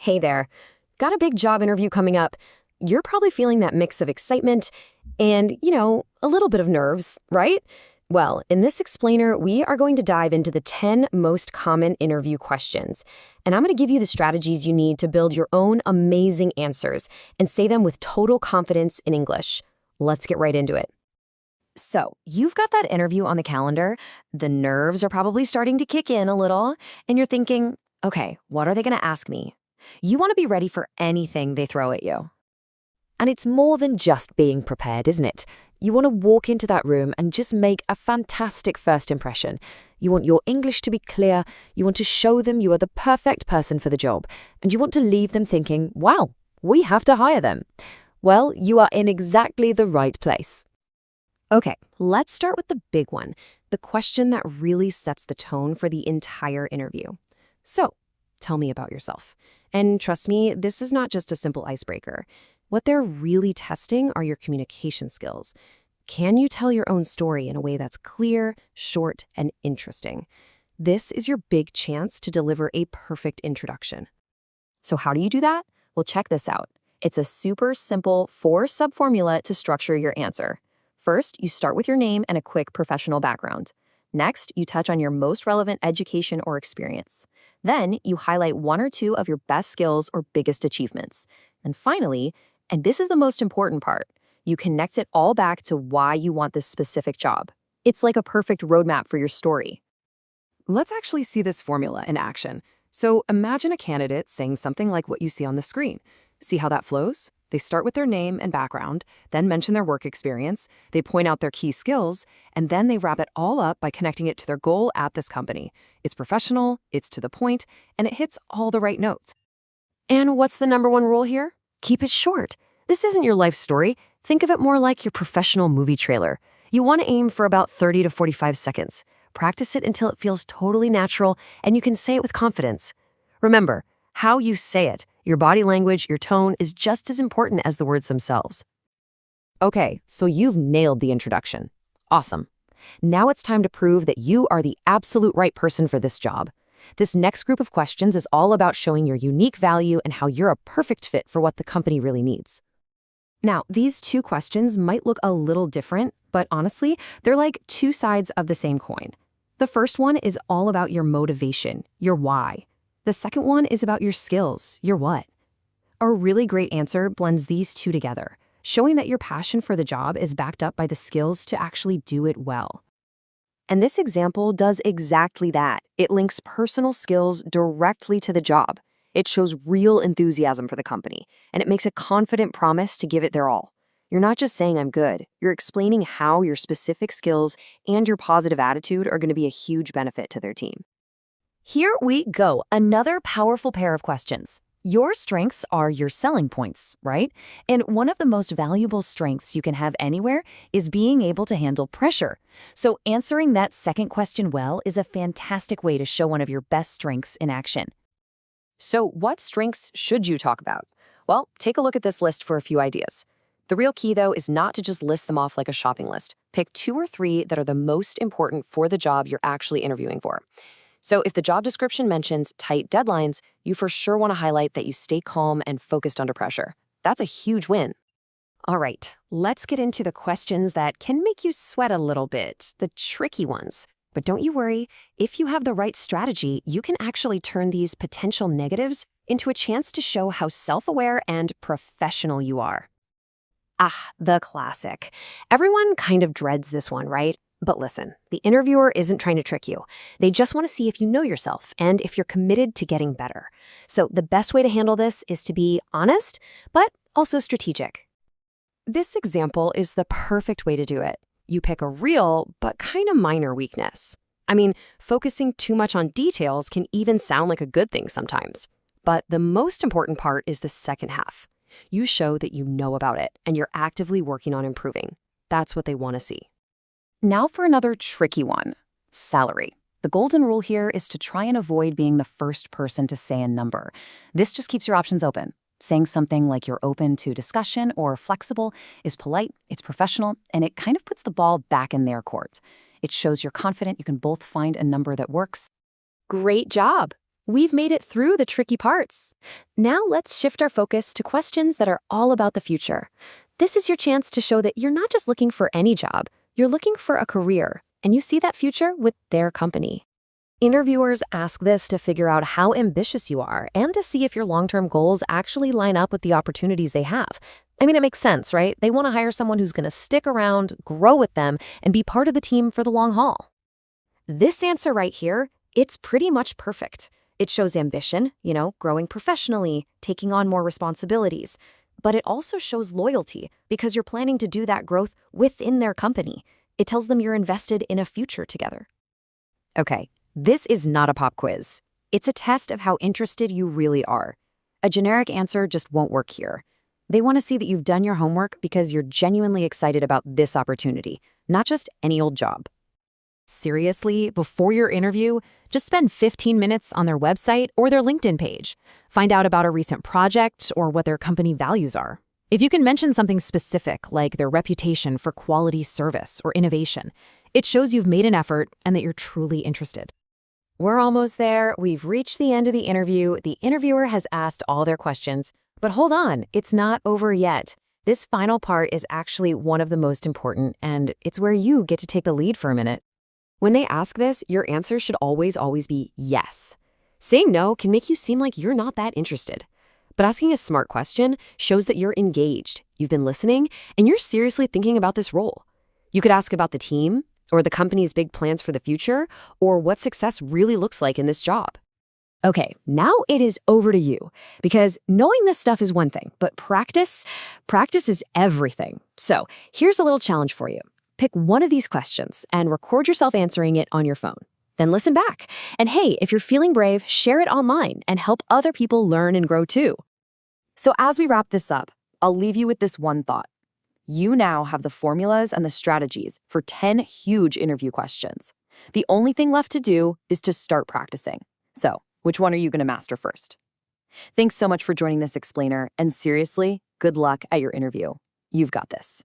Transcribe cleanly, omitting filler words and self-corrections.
Hey there. Got a big job interview coming up. You're probably feeling that mix of excitement and, a little bit of nerves, right? Well, in this explainer, we are going to dive into the 10 most common interview questions. And I'm going to give you the strategies you need to build your own amazing answers and say them with total confidence in English. Let's get right into it. So, you've got that interview on the calendar, the nerves are probably starting to kick in a little, and you're thinking, okay, what are they going to ask me? You want to be ready for anything they throw at you. And it's more than just being prepared, isn't it? You want to walk into that room and just make a fantastic first impression. You want your English to be clear, you want to show them you are the perfect person for the job, and you want to leave them thinking, wow, we have to hire them. Well, you are in exactly the right place. Okay, let's start with the big one, the question that really sets the tone for the entire interview. So, tell me about yourself. And trust me, this is not just a simple icebreaker. What they're really testing are your communication skills. Can you tell your own story in a way that's clear, short, and interesting? This is your big chance to deliver a perfect introduction. So how do you do that? Well, check this out. It's a super simple 4-sub formula to structure your answer. First, you start with your name and a quick professional background. Next, you touch on your most relevant education or experience. Then, you highlight 1 or 2 of your best skills or biggest achievements. And finally, and this is the most important part, you connect it all back to why you want this specific job. It's like a perfect roadmap for your story. Let's actually see this formula in action. So imagine a candidate saying something like what you see on the screen. See how that flows? They start with their name and background, then mention their work experience, they point out their key skills, and then they wrap it all up by connecting it to their goal at this company. It's professional, it's to the point, and it hits all the right notes. And what's the #1 rule here? Keep it short. This isn't your life story. Think of it more like your professional movie trailer. You want to aim for about 30 to 45 seconds. Practice it until it feels totally natural and you can say it with confidence. Remember, how you say it, your body language, your tone is just as important as the words themselves. Okay, so you've nailed the introduction. Awesome. Now it's time to prove that you are the absolute right person for this job. This next group of questions is all about showing your unique value and how you're a perfect fit for what the company really needs. Now, these 2 questions might look a little different, but honestly, they're like 2 sides of the same coin. The first one is all about your motivation, your why. The second one is about your skills, your what. A really great answer blends these 2 together, showing that your passion for the job is backed up by the skills to actually do it well. And this example does exactly that. It links personal skills directly to the job. It shows real enthusiasm for the company, and it makes a confident promise to give it their all. You're not just saying I'm good, you're explaining how your specific skills and your positive attitude are going to be a huge benefit to their team. Here we go, another powerful pair of questions. Your strengths are your selling points, right? And one of the most valuable strengths you can have anywhere is being able to handle pressure. So answering that second question well is a fantastic way to show one of your best strengths in action. So what strengths should you talk about? Well, take a look at this list for a few ideas. The real key, though, is not to just list them off like a shopping list. Pick 2 or 3 that are the most important for the job you're actually interviewing for. So if the job description mentions tight deadlines, you for sure want to highlight that you stay calm and focused under pressure. That's a huge win. All right, let's get into the questions that can make you sweat a little bit, the tricky ones. But don't you worry, if you have the right strategy, you can actually turn these potential negatives into a chance to show how self-aware and professional you are. Ah, the classic. Everyone kind of dreads this one, right? But listen, the interviewer isn't trying to trick you. They just want to see if you know yourself and if you're committed to getting better. So the best way to handle this is to be honest, but also strategic. This example is the perfect way to do it. You pick a real, but kind of minor weakness. I mean, focusing too much on details can even sound like a good thing sometimes. But the most important part is the second half. You show that you know about it and you're actively working on improving. That's what they want to see. Now for another tricky one, salary. The golden rule here is to try and avoid being the first person to say a number. This just keeps your options open. Saying something like you're open to discussion or flexible is polite, it's professional, and it kind of puts the ball back in their court. It shows you're confident you can both find a number that works. Great job! We've made it through the tricky parts. Now let's shift our focus to questions that are all about the future. This is your chance to show that you're not just looking for any job, you're looking for a career, and you see that future with their company. Interviewers ask this to figure out how ambitious you are and to see if your long-term goals actually line up with the opportunities they have. I mean, it makes sense, right? They want to hire someone who's going to stick around, grow with them, and be part of the team for the long haul. This answer right here, it's pretty much perfect. It shows ambition, growing professionally, taking on more responsibilities. But it also shows loyalty because you're planning to do that growth within their company. It tells them you're invested in a future together. Okay, this is not a pop quiz. It's a test of how interested you really are. A generic answer just won't work here. They want to see that you've done your homework because you're genuinely excited about this opportunity, not just any old job. Seriously, before your interview, just spend 15 minutes on their website or their LinkedIn page. Find out about a recent project or what their company values are. If you can mention something specific, like their reputation for quality service or innovation, it shows you've made an effort and that you're truly interested. We're almost there. We've reached the end of the interview. The interviewer has asked all their questions. But hold on, it's not over yet. This final part is actually one of the most important, and it's where you get to take the lead for a minute. When they ask this, your answer should always be yes. Saying no can make you seem like you're not that interested. But asking a smart question shows that you're engaged, you've been listening, and you're seriously thinking about this role. You could ask about the team, or the company's big plans for the future, or what success really looks like in this job. Okay, now it is over to you, because knowing this stuff is one thing, but practice is everything. So here's a little challenge for you. Pick one of these questions and record yourself answering it on your phone. Then listen back. And hey, if you're feeling brave, share it online and help other people learn and grow too. So as we wrap this up, I'll leave you with this one thought. You now have the formulas and the strategies for 10 huge interview questions. The only thing left to do is to start practicing. So, which one are you going to master first? Thanks so much for joining this explainer, and seriously, good luck at your interview. You've got this.